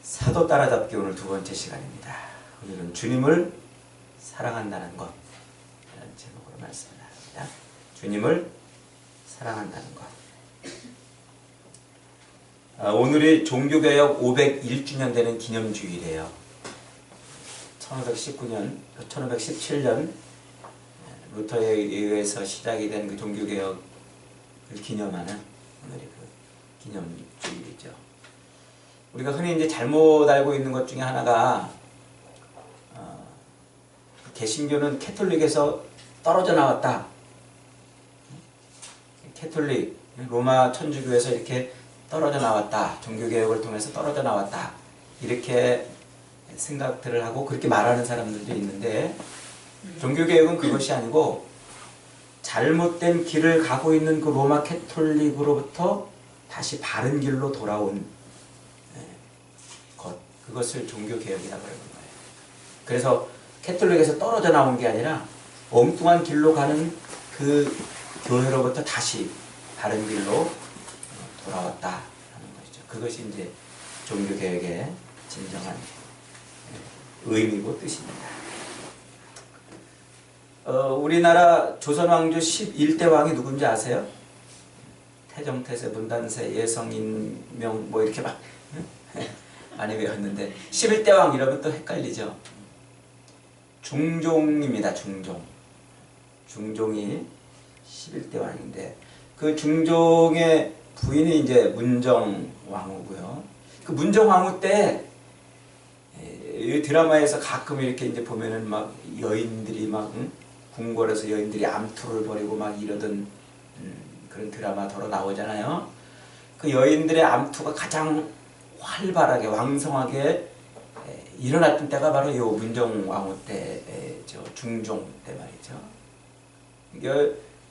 사도 따라잡기 오늘 두 번째 시간입니다. 오늘은 주님을 사랑한다는 것 이라는 제목으로 말씀을 합니다. 주님을 사랑한다는 것. 오늘이 종교개혁 501주년 되는 기념주일이에요. 1517년 루터에 의해서 시작이 된 그 종교개혁을 기념하는 오늘이 그 기념주일이죠. 우리가 흔히 이제 잘못 알고 있는 것 중에 하나가 개신교는 캐톨릭에서 떨어져 나왔다. 캐톨릭, 로마 천주교에서 이렇게 떨어져 나왔다. 종교개혁을 통해서 떨어져 나왔다. 이렇게 생각들을 하고 그렇게 말하는 사람들도 있는데 종교개혁은 그것이 아니고 잘못된 길을 가고 있는 그 로마 캐톨릭으로부터 다시 바른 길로 돌아온 것, 그것을 종교개혁이라고 하는 거예요. 그래서 캐톨릭에서 떨어져 나온 게 아니라 엉뚱한 길로 가는 그 교회로부터 다시 바른 길로 돌아왔다라는 것이죠. 그것이 이제 종교개혁의 진정한 의미고 뜻입니다. 우리나라 조선왕조 11대 왕이 누군지 아세요? 태정태세, 문단세, 예성인명 뭐 이렇게 막 많이 외웠는데 11대 왕 이러면 또 헷갈리죠. 중종입니다. 중종이 11대 왕인데 그 중종의 부인이 이제 문정왕후고요. 그 문정왕후 때 이 드라마에서 가끔 이렇게 이제 보면은 막 여인들이 막 궁궐에서 여인들이 암투를 벌이고 막 이러던 그런 드라마더러 나오잖아요. 그 여인들의 암투가 가장 활발하게 왕성하게 일어났던 때가 바로 이 문정왕후 때, 중종 때 말이죠.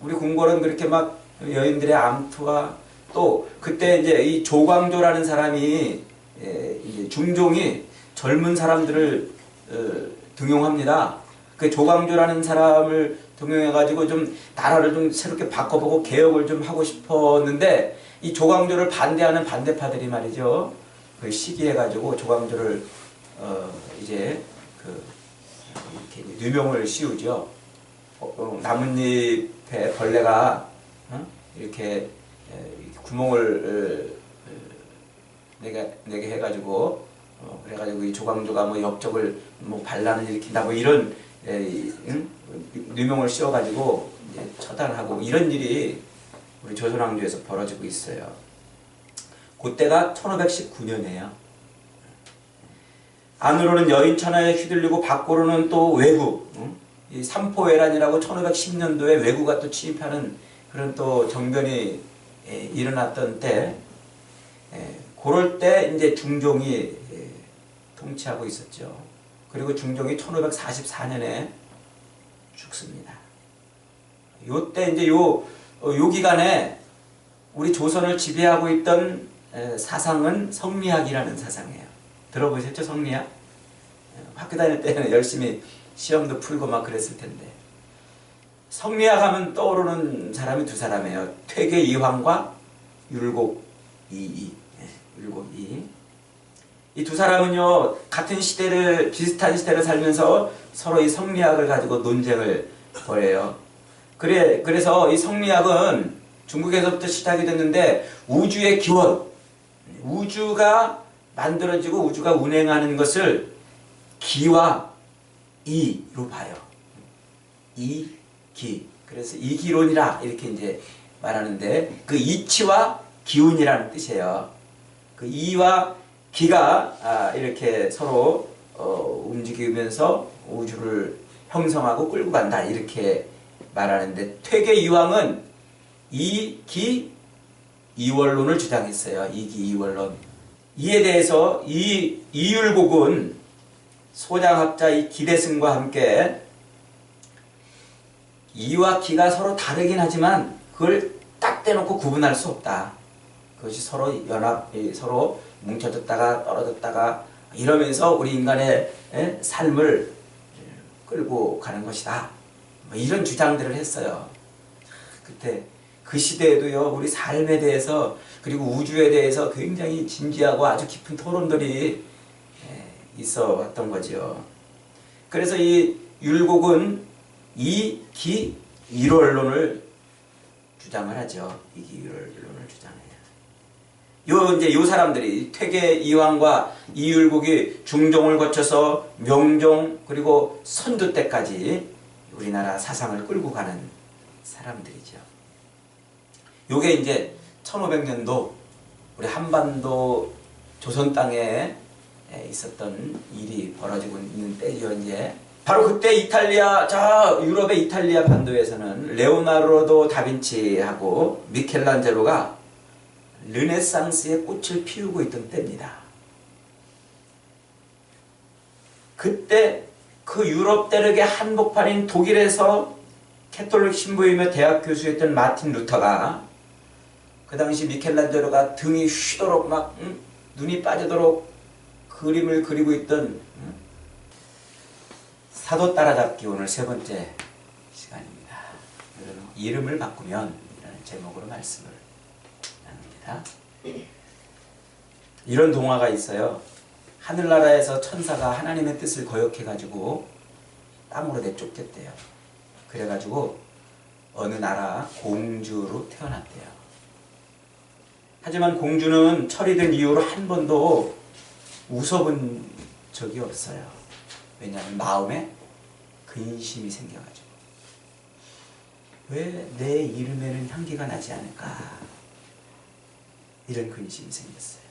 우리 궁궐은 그렇게 막 여인들의 암투가 또 그때 이제 이 조광조라는 사람이 이제 중종이 젊은 사람들을 등용합니다. 그 조광조라는 사람을 등용해가지고 좀 나라를 좀 새롭게 바꿔보고 개혁을 좀 하고 싶었는데 이 조광조를 반대하는 반대파들이 말이죠. 그 시기해가지고 조광조를 이제 그 이렇게 누명을 씌우죠. 나뭇잎에 벌레가 이렇게 구멍을 내게 해가지고 그래가지고 이 조광조가 뭐 역적을 뭐 반란을 일으킨다 뭐 이런 누명을 씌워가지고 이제 처단하고 이런 일이 우리 조선왕조에서 벌어지고 있어요. 그때가 1519년이에요. 안으로는 여인 천하에 휘둘리고 밖으로는 또 왜구, 이 삼포외란이라고 1510년도에 왜구가 또 침입하는 그런 또 정변이 일어났던 때, 그럴 때 이제 중종이 통치하고 있었죠. 그리고 중종이 1544년에 죽습니다. 요때 이제 요 기간에 우리 조선을 지배하고 있던 사상은 성리학이라는 사상이에요. 들어보셨죠? 성리학? 학교 다닐 때는 열심히 시험도 풀고 막 그랬을 텐데 성리학 하면 떠오르는 사람이 두 사람이에요. 퇴계 이황과 율곡 이이. 이 두 사람은요 같은 시대를 비슷한 시대를 살면서 서로 이 성리학을 가지고 논쟁을 벌여요. 그래서 이 성리학은 중국에서부터 시작이 됐는데 우주의 기원, 우주가 만들어지고 우주가 운행하는 것을 기와 이로 봐요. 기. 그래서 이기론이라 이렇게 이제 말하는데 그 이치와 기운이라는 뜻이에요. 그 이와 기가 이렇게 서로 움직이면서 우주를 형성하고 끌고 간다 이렇게 말하는데 퇴계 이황은 이기 이원론을 주장했어요. 이기 이원론. 이에 대해서 이율곡은 소장학자 이 기대승과 함께 이와 기가 서로 다르긴 하지만 그걸 딱 떼놓고 구분할 수 없다. 그것이 서로 서로 뭉쳐졌다가 떨어졌다가 이러면서 우리 인간의 삶을 끌고 가는 것이다. 뭐 이런 주장들을 했어요. 그때 그 시대에도요 우리 삶에 대해서 그리고 우주에 대해서 굉장히 진지하고 아주 깊은 토론들이 있어 왔던 거죠. 그래서 이 율곡은 이기일월론을 주장을 하죠. 이기일월론을 주장해요. 요 사람들이 퇴계 이황과 이율곡이 중종을 거쳐서 명종 그리고 선조 때까지 우리나라 사상을 끌고 가는 사람들이죠. 요게 이제 1500년도 우리 한반도 조선 땅에 있었던 일이 벌어지고 있는 때죠. 이제 바로 그때 이탈리아, 유럽의 이탈리아 반도에서는 레오나르도 다빈치하고 미켈란젤로가 르네상스의 꽃을 피우고 있던 때입니다. 그때 그 유럽 대륙의 한복판인 독일에서 캐톨릭 신부이며 대학 교수였던 마틴 루터가 그 당시 미켈란젤로가 등이 휘도록 막 눈이 빠지도록 그림을 그리고 있던 사도 따라잡기 오늘 세 번째 시간입니다. 이름을 바꾸면 이라는 제목으로 말씀을 나눕니다. 이런 동화가 있어요. 하늘나라에서 천사가 하나님의 뜻을 거역해가지고 땅으로 내쫓겼대요. 그래가지고 어느 나라 공주로 태어났대요. 하지만 공주는 철이 든 이후로 한 번도 웃어본 적이 없어요. 왜냐하면 마음에 근심이 생겨가지고 왜 내 이름에는 향기가 나지 않을까, 이런 근심이 생겼어요.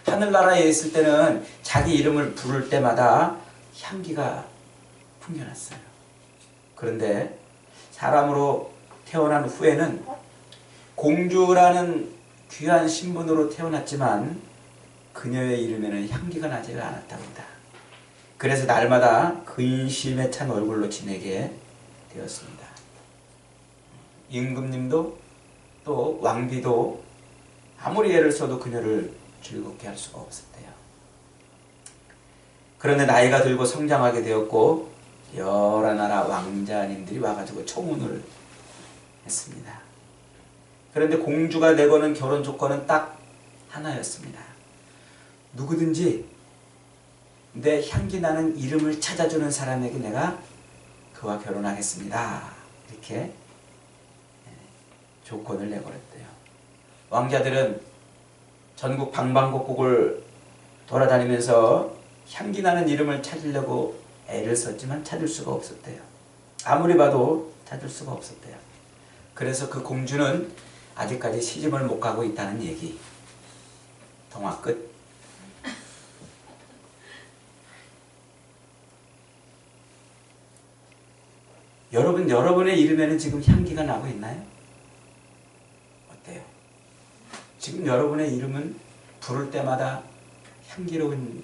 하늘나라에 있을 때는 자기 이름을 부를 때마다 향기가 풍겨났어요. 그런데 사람으로 태어난 후에는 공주라는 귀한 신분으로 태어났지만 그녀의 이름에는 향기가 나지를 않았답니다. 그래서 날마다 근심에 찬 얼굴로 지내게 되었습니다. 임금님도 또 왕비도 아무리 애를 써도 그녀를 즐겁게 할 수가 없었대요. 그런데 나이가 들고 성장하게 되었고 여러 나라 왕자님들이 와가지고 청혼을 했습니다. 그런데 공주가 내거는 결혼 조건은 딱 하나였습니다. 누구든지 내 향기 나는 이름을 찾아주는 사람에게 내가 그와 결혼하겠습니다. 이렇게 조건을 내걸었대요. 왕자들은 전국 방방곡곡을 돌아다니면서 향기 나는 이름을 찾으려고 애를 썼지만 찾을 수가 없었대요. 아무리 봐도 찾을 수가 없었대요. 그래서 그 공주는 아직까지 시집을 못 가고 있다는 얘기. 동화 끝. 여러분의 이름에는 지금 향기가 나고 있나요? 어때요? 지금 여러분의 이름은 부를 때마다 향기로운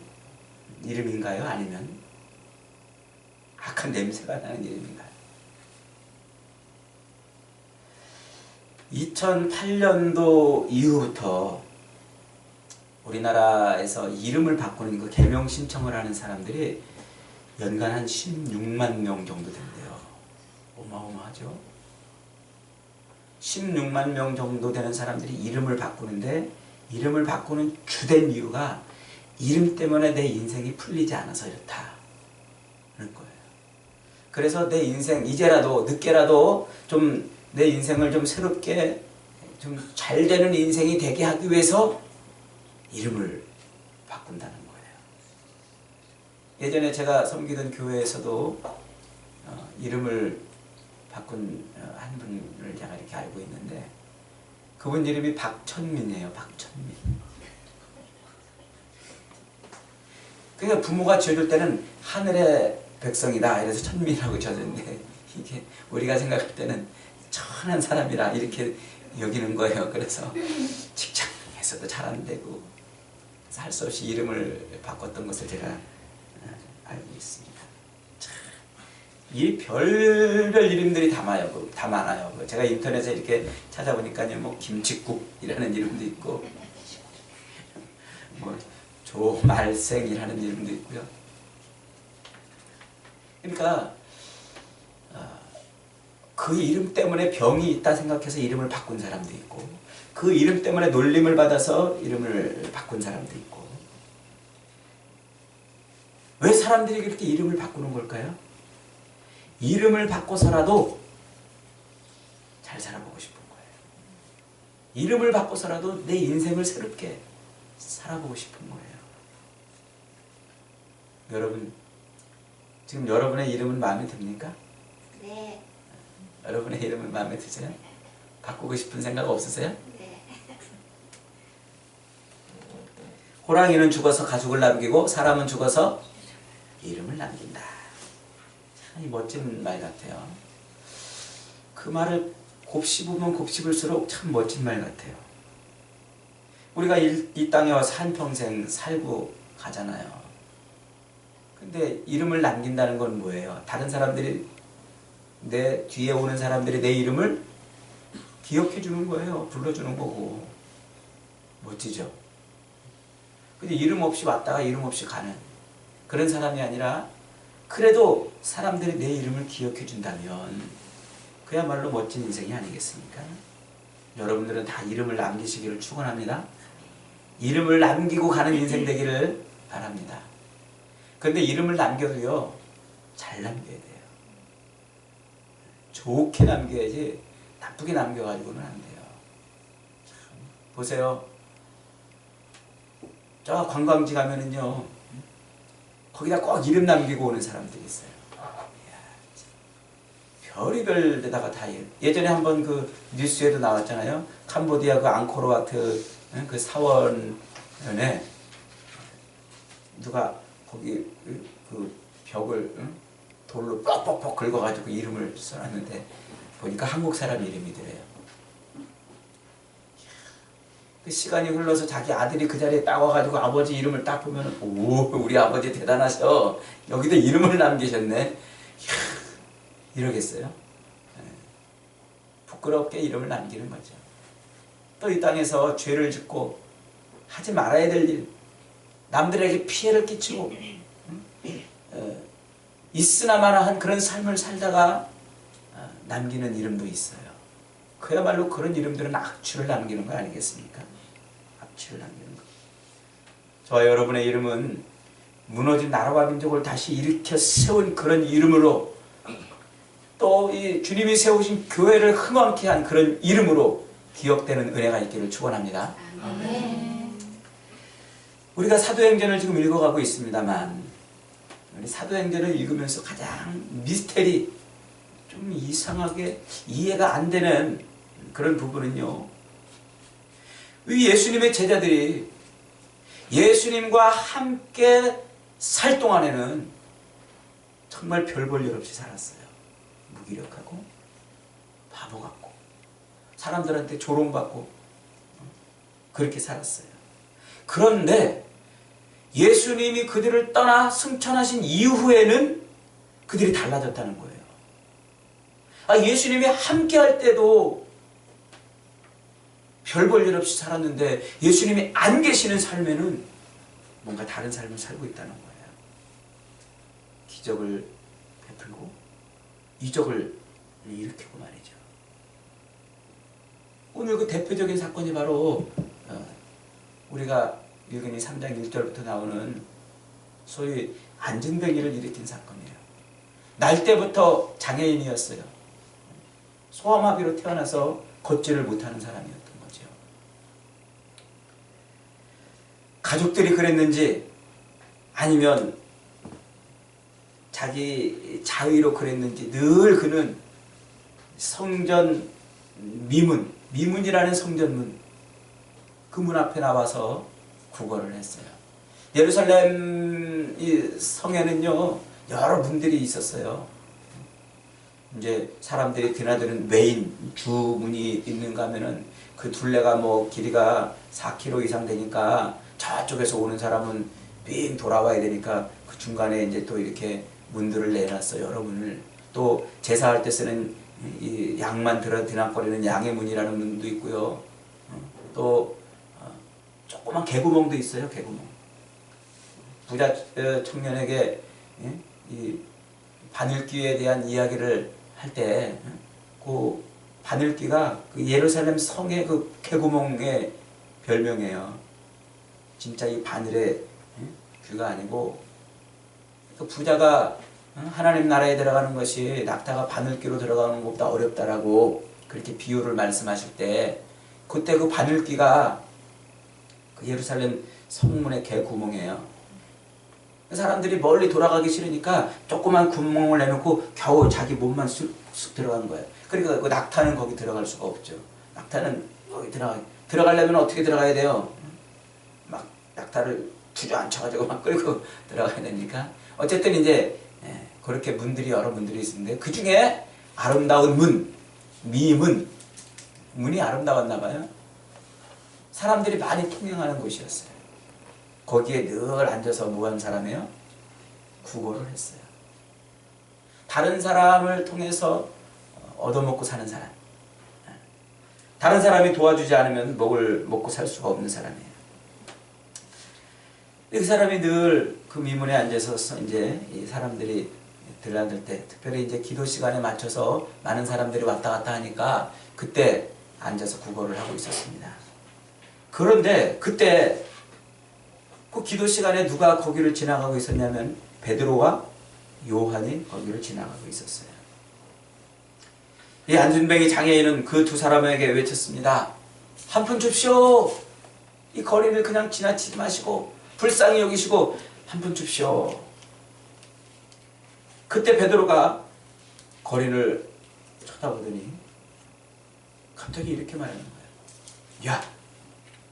이름인가요? 아니면 악한 냄새가 나는 이름인가요? 2008년도 이후부터 우리나라에서 이름을 바꾸는 거 개명 신청을 하는 사람들이 연간 한 16만 명 정도 된대요. 어마어마하죠? 16만 명 정도 되는 사람들이 이름을 바꾸는데, 이름을 바꾸는 주된 이유가 이름 때문에 내 인생이 풀리지 않아서 이렇다는 거예요. 그래서 내 인생 이제라도 늦게라도 좀 내 인생을 좀 새롭게 좀 잘 되는 인생이 되게 하기 위해서 이름을 바꾼다는 거예요. 예전에 제가 섬기던 교회에서도 이름을 바꾼 한 분을 제가 이렇게 알고 있는데, 그분 이름이 박천민이에요. 박천민. 그러니까 부모가 지어줄 때는 하늘의 백성이다 이래서 천민이라고 지어줬는데, 이게 우리가 생각할 때는 천한 사람이라 이렇게 여기는 거예요. 그래서 직장에서도 잘 안 되고 할 수 없이 이름을 바꿨던 것을 제가 알고 있습니다. 이 별별 이름들이 다 많아요. 제가 인터넷에 이렇게 찾아보니까요, 뭐 김치국이라는 이름도 있고, 뭐 조말생이라는 이름도 있고요. 그러니까 그 이름 때문에 병이 있다 생각해서 이름을 바꾼 사람도 있고, 그 이름 때문에 놀림을 받아서 이름을 바꾼 사람도 있고, 사람들이 그렇게 이름을 바꾸는 걸까요? 이름을 바꿔서라도 잘 살아보고 싶은 거예요. 이름을 바꿔서라도 내 인생을 새롭게 살아보고 싶은 거예요. 여러분, 지금 여러분의 이름은 마음에 듭니까? 네. 여러분의 이름은 마음에 드세요? 바꾸고 싶은 생각 없으세요? 네. 호랑이는 죽어서 가죽을 남기고 사람은 죽어서 이름을 남긴다. 참 멋진 말 같아요. 그 말을 곱씹으면 곱씹을수록 참 멋진 말 같아요. 우리가 이 땅에 와서 한평생 살고 가잖아요. 근데 이름을 남긴다는 건 뭐예요? 다른 사람들이, 내 뒤에 오는 사람들이 내 이름을 기억해 주는 거예요. 불러주는 거고. 멋지죠? 근데 이름 없이 왔다가 이름 없이 가는 그런 사람이 아니라, 그래도 사람들이 내 이름을 기억해 준다면 그야말로 멋진 인생이 아니겠습니까? 여러분들은 다 이름을 남기시기를 축원합니다. 이름을 남기고 가는 인생 되기를 바랍니다. 그런데 이름을 남겨도요, 잘 남겨야 돼요. 좋게 남겨야지 나쁘게 남겨가지고는 안 돼요. 참, 보세요. 저 관광지 가면은요, 거기다 꼭 이름 남기고 오는 사람들이 있어요. 별의별 데다가 다 예전에 한번 그 뉴스에도 나왔잖아요. 캄보디아 그 앙코르와트 그 사원에 누가 거기 그 벽을 돌로 뻑뻑뻑 긁어가지고 이름을 써놨는데 보니까 한국 사람 이름이더래요. 그 시간이 흘러서 자기 아들이 그 자리에 딱 와가지고 아버지 이름을 딱 보면, 오, 우리 아버지 대단하셔. 여기다 이름을 남기셨네. 이러겠어요? 부끄럽게 이름을 남기는 거죠. 또 이 땅에서 죄를 짓고 하지 말아야 될 일, 남들에게 피해를 끼치고 있으나마나한 그런 삶을 살다가 남기는 이름도 있어요. 그야말로 그런 이름들은 악취를 남기는 거 아니겠습니까? 악취를 남기는 거. 저와 여러분의 이름은 무너진 나라와 민족을 다시 일으켜 세운 그런 이름으로, 또 이 주님이 세우신 교회를 흥왕케 한 그런 이름으로 기억되는 은혜가 있기를 축원합니다. 아멘. 우리가 사도행전을 지금 읽어가고 있습니다만, 우리 사도행전을 읽으면서 가장 미스테리, 좀 이상하게 이해가 안 되는 그런 부분은요, 이 예수님의 제자들이 예수님과 함께 살 동안에는 정말 별 볼 일 없이 살았어요. 무기력하고 바보 같고 사람들한테 조롱받고 그렇게 살았어요. 그런데 예수님이 그들을 떠나 승천하신 이후에는 그들이 달라졌다는 거예요. 예수님이 함께 할 때도 별 볼 일 없이 살았는데 예수님이 안 계시는 삶에는 뭔가 다른 삶을 살고 있다는 거예요. 기적을 베풀고 이적을 일으키고 말이죠. 오늘 그 대표적인 사건이 바로 우리가 읽은 이 3장 1절부터 나오는 소위 안진뱅이를 일으킨 사건이에요. 날 때부터 장애인이었어요. 소아마비로 태어나서 걷지를 못하는 사람이었던 거죠. 가족들이 그랬는지 아니면 자기 자의로 그랬는지 늘 그는 성전 미문이라는 성전문, 그 문 앞에 나와서 구걸을 했어요. 예루살렘 이 성에는요, 여러 문들이 있었어요. 이제 사람들이 드나드는 메인 주문이 있는가 하면은 그 둘레가 뭐 길이가 4km 이상 되니까 저쪽에서 오는 사람은 빙 돌아와야 되니까 그 중간에 이제 또 이렇게 문들을 내놨어요. 여러 문을. 또 제사할 때 쓰는 이 양만 드나거리는 양의 문이라는 문도 있고요. 또 조그만 개구멍도 있어요. 개구멍. 부자 청년에게 이 바늘귀에 대한 이야기를 할 때 그 바늘귀가 그 예루살렘 성의 그 개구멍의 별명이에요. 진짜 이 바늘의 귀가 아니고 그 부자가 하나님 나라에 들어가는 것이 낙타가 바늘귀로 들어가는 것보다 어렵다라고 그렇게 비유를 말씀하실 때 그때 그 바늘귀가 그 예루살렘 성문의 개구멍이에요. 사람들이 멀리 돌아가기 싫으니까 조그만 구멍을 내놓고 겨우 자기 몸만 쑥 들어가는 거예요. 그러니까 그 낙타는 거기 들어갈 수가 없죠. 낙타는 거기 들어가려면 어떻게 들어가야 돼요? 막 낙타를 주저앉혀가지고 막 끌고 들어가야 되니까. 어쨌든 이제 그렇게 문들이 여러 문들이 있는데 그 중에 아름다운 문, 미문, 문이 아름다웠나 봐요. 사람들이 많이 통행하는 곳이었어요. 거기에 늘 앉아서 뭐 한 사람이에요? 구걸을 했어요. 다른 사람을 통해서 얻어먹고 사는 사람. 다른 사람이 도와주지 않으면 먹고 살 수가 없는 사람이에요. 그 사람이 늘 그 미문에 앉아서 이제 이 사람들이 들락을 때, 특별히 이제 기도 시간에 맞춰서 많은 사람들이 왔다 갔다 하니까 그때 앉아서 구걸을 하고 있었습니다. 그런데 그때 그 기도 시간에 누가 거기를 지나가고 있었냐면 베드로와 요한이 거기를 지나가고 있었어요. 이 안준뱅이 장애인은 그 두 사람에게 외쳤습니다. 한 푼 줍시오. 이 거리를 그냥 지나치지 마시고 불쌍히 여기시고 한 푼 줍시오. 그때 베드로가 거리를 쳐다보더니 갑자기 이렇게 말하는 거예요. 야,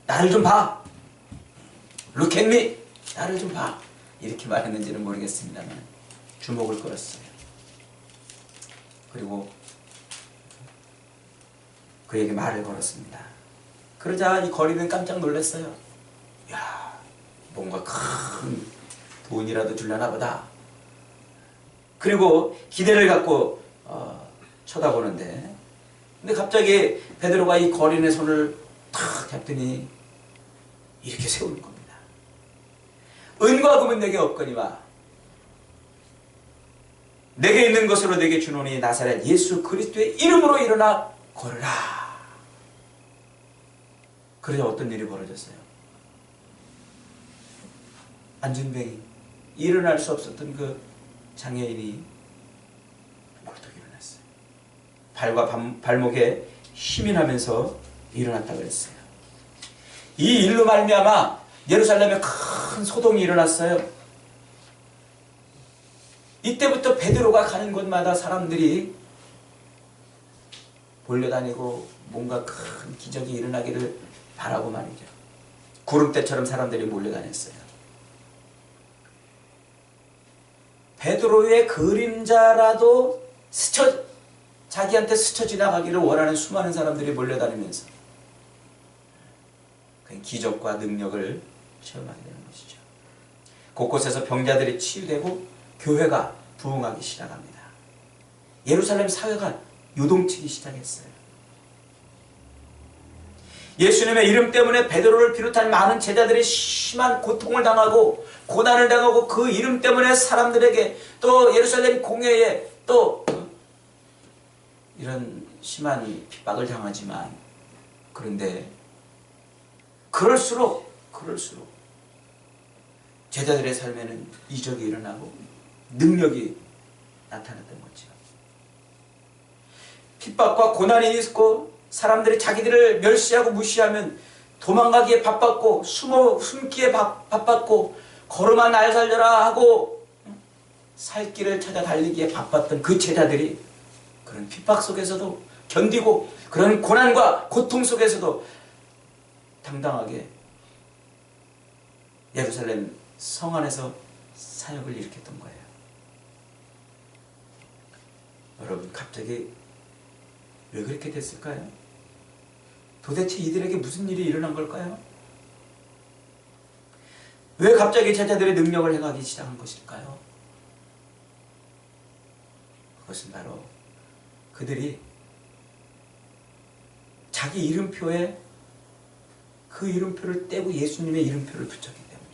나를 좀 봐. Look at me. 나를 좀 봐. 이렇게 말했는지는 모르겠습니다만 주먹을 끌었어요. 그리고 그에게 말을 걸었습니다. 그러자 이 거리는 깜짝 놀랐어요. 야, 뭔가 큰 돈이라도 줄려나 보다. 그리고 기대를 갖고 쳐다보는데 근데 갑자기 베드로가 이 거린의 손을 탁 잡더니 이렇게 세우는 겁니다. 은과 금은 내게 없거니와 내게 있는 것으로 내게 주노니 나사렛 예수 그리스도의 이름으로 일어나 걸으라. 그러자 어떤 일이 벌어졌어요? 안준뱅이, 일어날 수 없었던 그 장애인이 벌떡 일어났어요. 발과 발목에 힘이 나면서 일어났다 그랬어요. 이 일로 말미암아 예루살렘에 큰 소동이 일어났어요. 이때부터 베드로가 가는 곳마다 사람들이 몰려다니고 뭔가 큰 기적이 일어나기를 바라고 말이죠. 구름대처럼 사람들이 몰려다녔어요. 베드로의 그림자라도 자기한테 스쳐 지나가기를 원하는 수많은 사람들이 몰려다니면서 기적과 능력을 체험하게 되는 것이죠. 곳곳에서 병자들이 치유되고 교회가 부흥하기 시작합니다. 예루살렘 사회가 요동치기 시작했어요. 예수님의 이름 때문에 베드로를 비롯한 많은 제자들이 심한 고통을 당하고 고난을 당하고 그 이름 때문에 사람들에게 또 예루살렘 공회에 또 이런 심한 핍박을 당하지만 그런데 그럴수록 제자들의 삶에는 이적이 일어나고 능력이 나타났던 거죠. 핍박과 고난이 있고 사람들이 자기들을 멸시하고 무시하면 도망가기에 바빴고 숨기에 바빴고 걸음아 날 살려라 하고 살 길을 찾아 달리기에 바빴던 그 제자들이 그런 핍박 속에서도 견디고 그런 고난과 고통 속에서도 당당하게 예루살렘 성 안에서 사역을 일으켰던 거예요. 여러분, 갑자기 왜 그렇게 됐을까요? 도대체 이들에게 무슨 일이 일어난 걸까요? 왜 갑자기 제자들의 능력을 행하기 시작한 것일까요? 그것은 바로 그들이 자기 이름표에 그 이름표를 떼고 예수님의 이름표를 붙였기 때문이에요.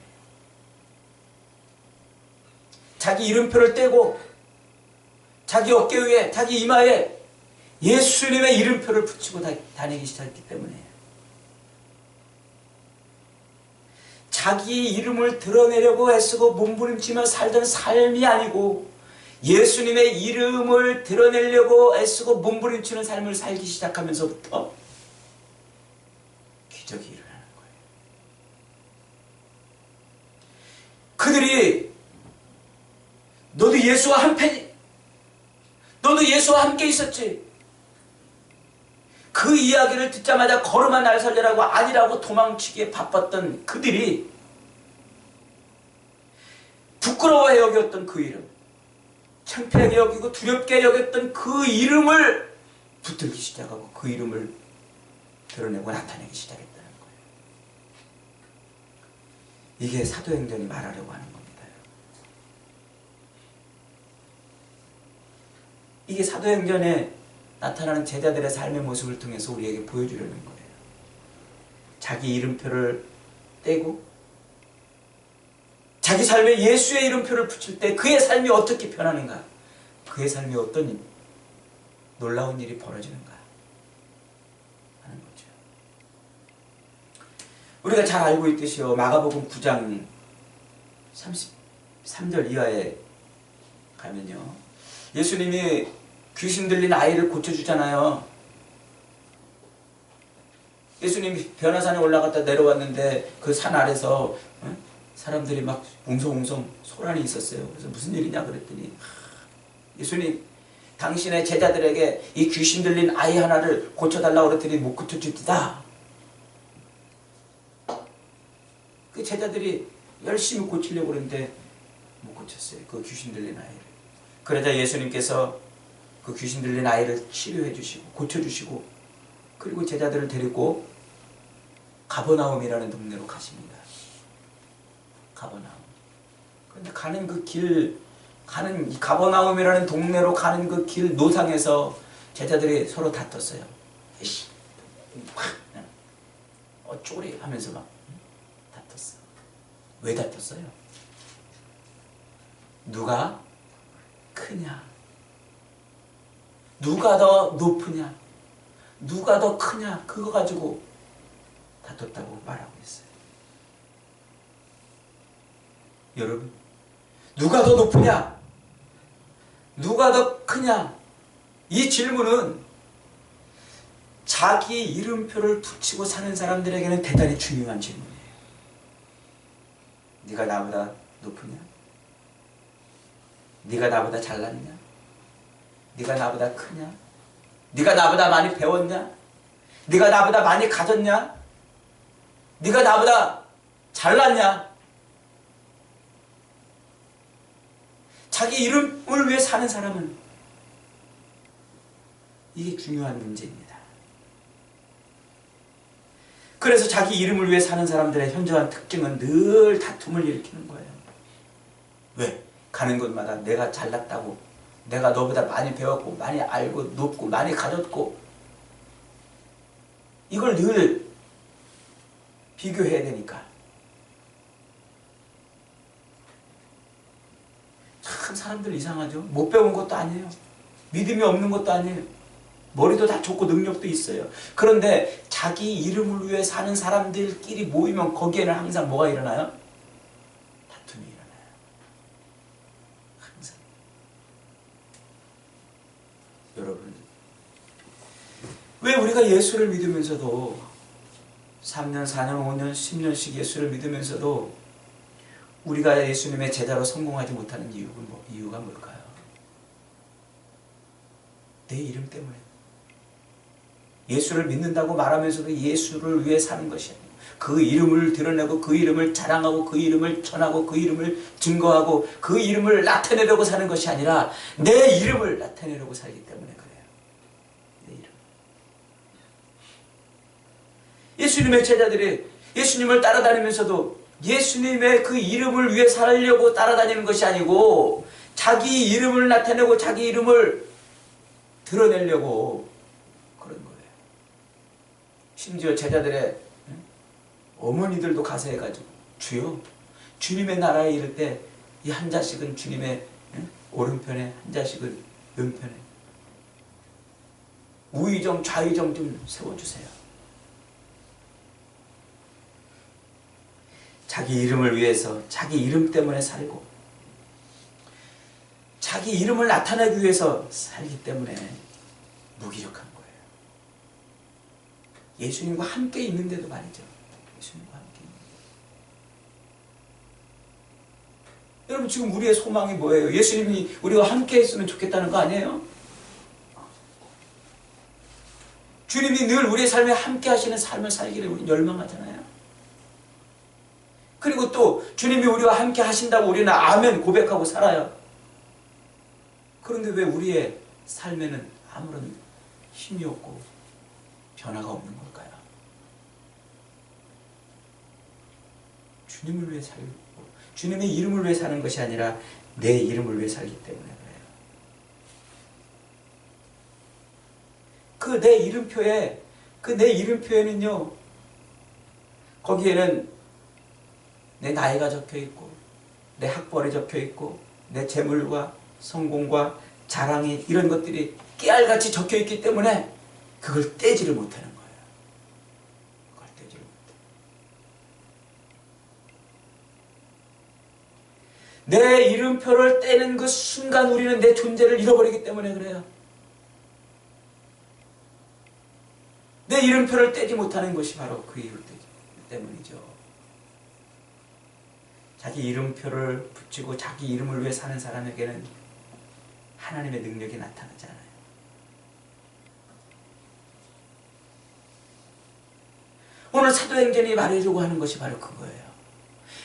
자기 이름표를 떼고 자기 어깨 위에, 자기 이마에 예수님의 이름표를 붙이고 다니기 시작했기 때문에 자기의 이름을 드러내려고 애쓰고 몸부림치며 살던 삶이 아니고 예수님의 이름을 드러내려고 애쓰고 몸부림치는 삶을 살기 시작하면서부터 기적이 일어나는 거예요. 그들이 너도 예수와 한패니? 너도 예수와 함께 있었지? 그 이야기를 듣자마자 걸음아 날 살려라고 아니라고 도망치기에 바빴던 그들이 부끄러워해 여겼던 그 이름, 창피하게 여기고 두렵게 여겼던 그 이름을 붙들기 시작하고 그 이름을 드러내고 나타내기 시작했다는 거예요. 이게 사도행전이 말하려고 하는 겁니다. 이게 사도행전에 나타나는 제자들의 삶의 모습을 통해서 우리에게 보여주려는 거예요. 자기 이름표를 떼고 자기 삶에 예수의 이름표를 붙일 때 그의 삶이 어떻게 변하는가, 그의 삶에 어떤 놀라운 일이 벌어지는가 하는 거죠. 우리가 잘 알고 있듯이요, 마가복음 9장 33절 이하에 가면요, 예수님이 귀신 들린 아이를 고쳐주잖아요. 예수님이 변화산에 올라갔다 내려왔는데 그 산 아래서 사람들이 막 웅성웅성 소란이 있었어요. 그래서 무슨 일이냐 그랬더니, 예수님 당신의 제자들에게 이 귀신 들린 아이 하나를 고쳐달라고 그랬더니 못 고쳐주디다. 그 제자들이 열심히 고치려고 그랬는데 못 고쳤어요, 그 귀신 들린 아이를. 그러자 예수님께서 그 귀신 들린 아이를 치료해 주시고 고쳐주시고, 그리고 제자들을 데리고 가버나움이라는 동네로 가십니다. 가버나움. 그런데 가는 그 길, 이 가버나움이라는 동네로 가는 그 길 노상에서 제자들이 서로 다퉜어요. 에이씨, 쪼리 하면서 막 다퉜어. 왜 다퉜어요? 누가 크냐? 누가 더 높으냐? 누가 더 크냐? 그거 가지고 다퉜다고 말하고 있어요. 여러분, 누가 더 높으냐? 누가 더 크냐? 이 질문은 자기 이름표를 붙이고 사는 사람들에게는 대단히 중요한 질문이에요. 네가 나보다 높으냐? 네가 나보다 잘났냐? 네가 나보다 크냐? 네가 나보다 많이 배웠냐? 네가 나보다 많이 가졌냐? 네가 나보다 잘났냐? 자기 이름을 위해 사는 사람은 이게 중요한 문제입니다. 그래서 자기 이름을 위해 사는 사람들의 현저한 특징은 늘 다툼을 일으키는 거예요. 왜? 가는 곳마다 내가 잘났다고, 내가 너보다 많이 배웠고 많이 알고 높고 많이 가졌고, 이걸 늘 비교해야 되니까. 참 사람들 이상하죠. 못 배운 것도 아니에요. 믿음이 없는 것도 아니에요. 머리도 다 좋고 능력도 있어요. 그런데 자기 이름을 위해 사는 사람들끼리 모이면 거기에는 항상 뭐가 일어나요? 다툼이 일어나요. 항상. 여러분, 왜 우리가 예수를 믿으면서도 3년, 4년, 5년, 10년씩 예수를 믿으면서도 우리가 예수님의 제자로 성공하지 못하는 이유가 뭘까요? 내 이름 때문에. 예수를 믿는다고 말하면서도 예수를 위해 사는 것이 아니고, 그 이름을 드러내고 그 이름을 자랑하고 그 이름을 전하고 그 이름을 증거하고 그 이름을 나타내려고 사는 것이 아니라 내 이름을 나타내려고 살기 때문에 그래요. 내 이름. 예수님의 제자들이 예수님을 따라다니면서도 예수님의 그 이름을 위해 살려고 따라다니는 것이 아니고 자기 이름을 나타내고 자기 이름을 드러내려고 그런 거예요. 심지어 제자들의 어머니들도 가서 해가지고, 주여, 주님의 나라에 이를 때 이 한 자씩은 주님의 오른편에, 한 자씩은 왼편에, 우의정 좌의정 좀 세워주세요. 자기 이름을 위해서 자기 이름 때문에 살고 자기 이름을 나타내기 위해서 살기 때문에 무기력한 거예요. 예수님과 함께 있는데도 말이죠. 예수님과 함께 있는데. 여러분 지금 우리의 소망이 뭐예요? 예수님이 우리와 함께 했으면 좋겠다는 거 아니에요? 주님이 늘 우리의 삶에 함께 하시는 삶을 살기를 우리는 열망하잖아요. 그리고 또 주님이 우리와 함께 하신다고 우리는 아멘 고백하고 살아요. 그런데 왜 우리의 삶에는 아무런 힘이 없고 변화가 없는 걸까요? 주님을 위해 살고 주님의 이름을 위해 사는 것이 아니라 내 이름을 위해 살기 때문에 그래요. 그 내 이름표에는요, 거기에는 내 나이가 적혀 있고 내 학벌이 적혀 있고 내 재물과 성공과 자랑이 이런 것들이 깨알같이 적혀 있기 때문에 그걸 떼지를 못하는 거예요. 그걸 떼지를 못해. 내 이름표를 떼는 그 순간 우리는 내 존재를 잃어버리기 때문에 그래요. 내 이름표를 떼지 못하는 것이 바로 그 이유 때문이죠. 자기 이름표를 붙이고 자기 이름을 위해 사는 사람에게는 하나님의 능력이 나타나지 않아요. 오늘 사도행전이 말해주고 하는 것이 바로 그거예요.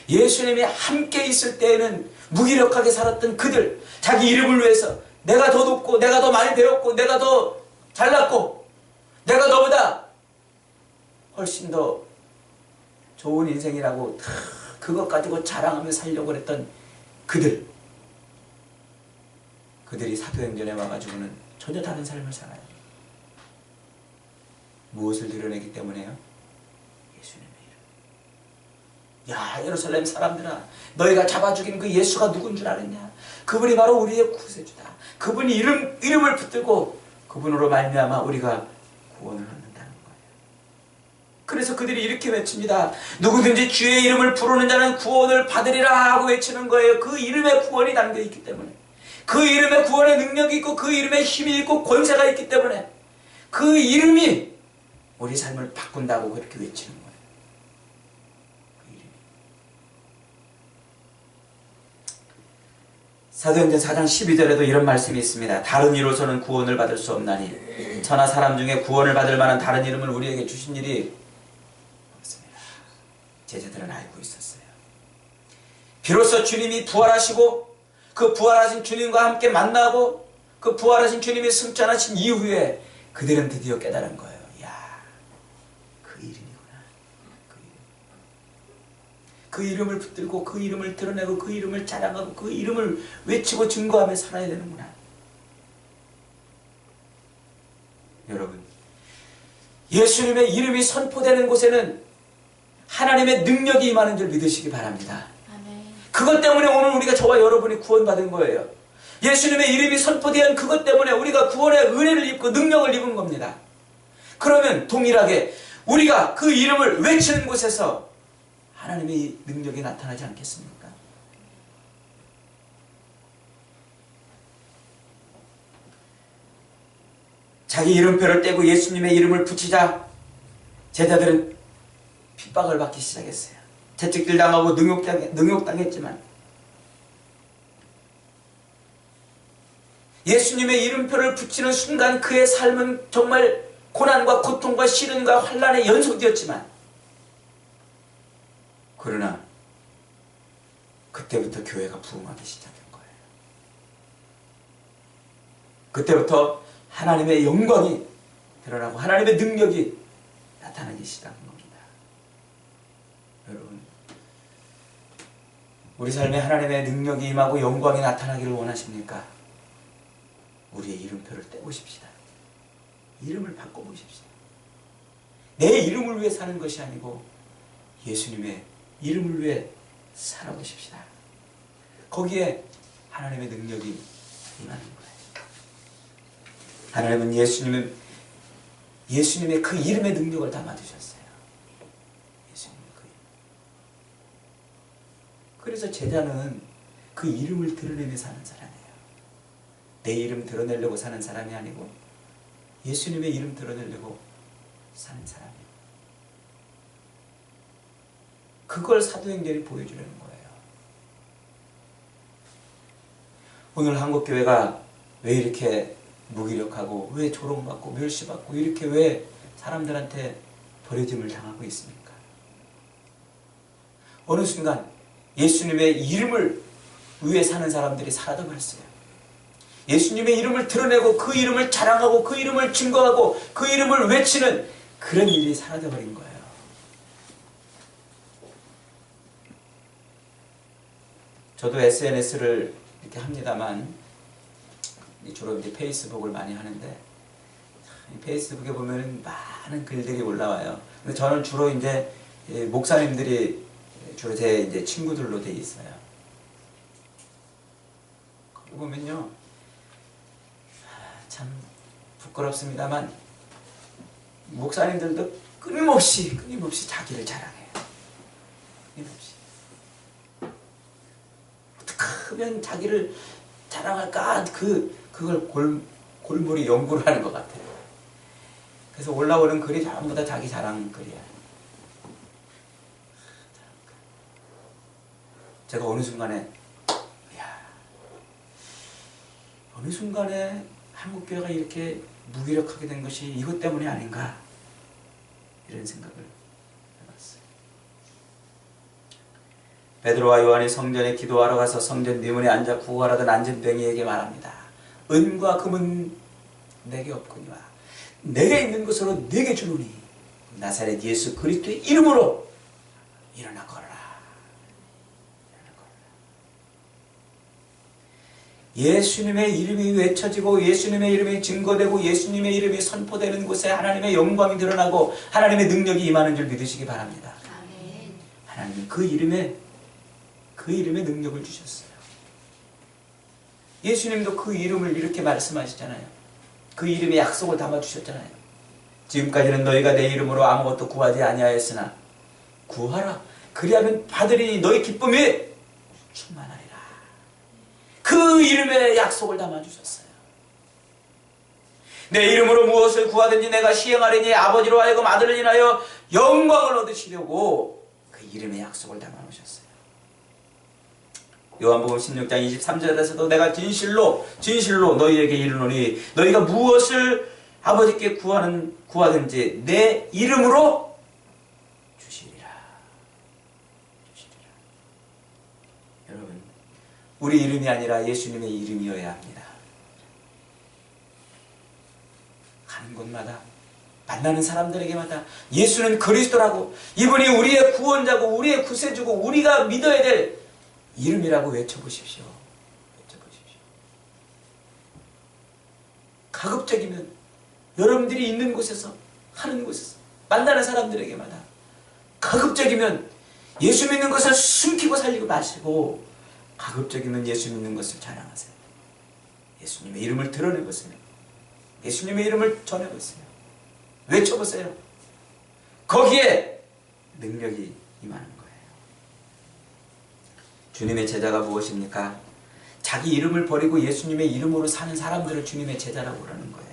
예수님이 함께 있을 때에는 무기력하게 살았던 그들, 자기 이름을 위해서 내가 더 높고 내가 더 많이 배웠고 내가 더 잘났고 내가 너보다 훨씬 더 좋은 인생이라고 그것 가지고 자랑하며 살려고 했던 그들이 사도행전에 와가지고는 전혀 다른 삶을 살아요. 무엇을 드러내기 때문에요? 예수님의 이름. 야, 예루살렘 사람들아, 너희가 잡아 죽인 그 예수가 누군 줄 아느냐? 그분이 바로 우리의 구세주다. 그분이 이름을 붙들고 그분으로 말미암아 우리가 구원을 얻는다는 거예요. 그래서 그들이 이렇게 외칩니다. 누구든지 주의 이름을 부르는 자는 구원을 받으리라 하고 외치는 거예요. 그 이름에 구원이 담겨있기 때문에, 그 이름에 구원의 능력이 있고 그 이름에 힘이 있고 권세가 있기 때문에 그 이름이 우리 삶을 바꾼다고 그렇게 외치는 거예요. 그 이름이. 사도행전 4장 12절에도 이런 말씀이 있습니다. 다른 이로서는 구원을 받을 수 없나니 천하 사람 중에 구원을 받을 만한 다른 이름을 우리에게 주신 일이 없습니다. 제자들은 알고 있었어요. 비로소 주님이 부활하시고 그 부활하신 주님과 함께 만나고 그 부활하신 주님이 승천하신 이후에 그들은 드디어 깨달은 거예요. 야, 그 이름이구나. 그 이름을 붙들고 그 이름을 드러내고 그 이름을 자랑하고 그 이름을 외치고 증거하며 살아야 되는구나. 여러분, 예수님의 이름이 선포되는 곳에는 하나님의 능력이 임하는 줄 믿으시기 바랍니다. 그것 때문에 오늘 우리가 저와 여러분이 구원받은 거예요. 예수님의 이름이 선포된 그것 때문에 우리가 구원의 은혜를 입고 능력을 입은 겁니다. 그러면 동일하게 우리가 그 이름을 외치는 곳에서 하나님의 능력이 나타나지 않겠습니까? 자기 이름표를 떼고 예수님의 이름을 붙이자 제자들은 핍박을 받기 시작했어요. 채찍질 당하고 능욕당했지만 예수님의 이름표를 붙이는 순간 그의 삶은 정말 고난과 고통과 시련과 환난의 연속이었지만 그러나 그때부터 교회가 부흥하기 시작한 거예요. 그때부터 하나님의 영광이 드러나고 하나님의 능력이 나타나기 시작한 겁니다. 여러분, 우리 삶에 하나님의 능력이 임하고 영광이 나타나기를 원하십니까? 우리의 이름표를 떼보십시다. 이름을 바꿔보십시다. 내 이름을 위해 사는 것이 아니고 예수님의 이름을 위해 살아보십시다. 거기에 하나님의 능력이 임하는 거예요. 하나님은 예수님의 그 이름의 능력을 담아두셨어요. 예수님의 그 이름. 그래서 제자는 그 이름을 드러내며 사는 사람이에요. 내 이름 드러내려고 사는 사람이 아니고 예수님의 이름 드러내려고 사는 사람이에요. 그걸 사도행전이 보여주려는 거예요. 오늘 한국교회가 왜 이렇게 무기력하고 왜 조롱받고 멸시받고 이렇게 왜 사람들한테 버려짐을 당하고 있습니까? 어느 순간 예수님의 이름을 위해 사는 사람들이 사라져버렸어요. 예수님의 이름을 드러내고 그 이름을 자랑하고 그 이름을 증거하고 그 이름을 외치는 그런 일이 사라져버린 거예요. 저도 SNS를 이렇게 합니다만 주로 이제 페이스북을 많이 하는데 페이스북에 보면 많은 글들이 올라와요. 근데 저는 주로 이제 목사님들이 주로 제 이제 친구들로 돼 있어요. 거기 보면요, 참 부끄럽습니다만 목사님들도 끊임없이 자기를 자랑해요. 끊임없이. 어떻게 하면 자기를 자랑할까? 그걸 골몰이 연구를 하는 것 같아요. 그래서 올라오는 글이 전부 다 자기 자랑 글이야. 제가 어느 순간에 한국교회가 이렇게 무기력하게 된 것이 이것 때문이 아닌가, 이런 생각을 해봤어요. 베드로와 요한이 성전에 기도하러 가서 성전 뒷문에 앉아 구걸하던 안진뱅이에게 말합니다. 은과 금은 내게 없거니와 내게 있는 것으로 내게 주노니 나사렛 예수 그리스도의 이름으로 일어나 걸어라. 예수님의 이름이 외쳐지고 예수님의 이름이 증거되고 예수님의 이름이 선포되는 곳에 하나님의 영광이 드러나고 하나님의 능력이 임하는 줄 믿으시기 바랍니다. 아멘. 하나님은 그 이름에 능력을 주셨어요. 예수님도 그 이름을 이렇게 말씀하시잖아요. 그 이름에 약속을 담아주셨잖아요. 지금까지는 너희가 내 이름으로 아무것도 구하지 아니하였으나 구하라. 그리하면 받으리니 너희 기쁨이 충만하리라. 그 이름에 약속을 담아주셨어요. 내 이름으로 무엇을 구하든지 내가 시행하리니 아버지로 하여금 아들을 인하여 영광을 얻으시려고 그 이름의 약속을 담아놓으셨어요. 요한복음 16장 23절에서도 내가 진실로 너희에게 이르노니 너희가 무엇을 아버지께 구하든지 내 이름으로 주시리라. 여러분, 우리 이름이 아니라 예수님의 이름이어야 합니다. 가는 곳마다 만나는 사람들에게마다 예수는 그리스도라고, 이분이 우리의 구원자고 우리의 구세주고 우리가 믿어야 될 이름이라고 외쳐보십시오. 가급적이면 여러분들이 있는 곳에서 하는 곳에서 만나는 사람들에게마다 가급적이면 예수 믿는 것을 숨기고 살리고 마시고 가급적이면 예수 믿는 것을 자랑하세요. 예수님의 이름을 드러내보세요. 예수님의 이름을 전해보세요. 외쳐보세요. 거기에 능력이 임하는 거예요. 주님의 제자가 무엇입니까? 자기 이름을 버리고 예수님의 이름으로 사는 사람들을 주님의 제자라고 그러는 거예요.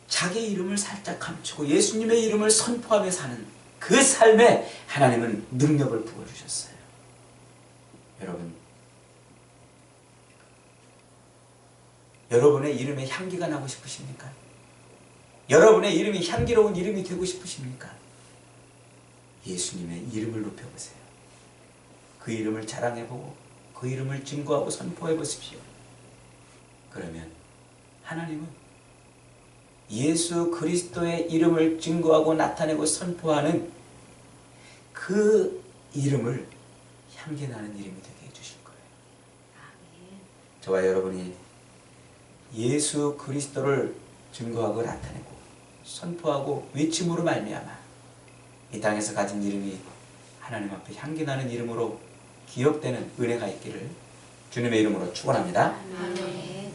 자기 이름을 살짝 감추고 예수님의 이름을 선포하며 사는 그 삶에 하나님은 능력을 부어주셨어요. 여러분의 이름에 향기가 나고 싶으십니까? 여러분의 이름이 향기로운 이름이 되고 싶으십니까? 예수님의 이름을 높여보세요. 그 이름을 자랑해보고 그 이름을 증거하고 선포해보십시오. 그러면 하나님은 예수 그리스도의 이름을 증거하고 나타내고 선포하는 그 이름을 향기나는 이름이 되게 해주실 거예요. 저와 여러분이 예수 그리스도를 증거하고 나타내고 선포하고 외침으로 말미암아 이 땅에서 가진 이름이 하나님 앞에 향기나는 이름으로 기억되는 은혜가 있기를 주님의 이름으로 축원합니다. 아멘.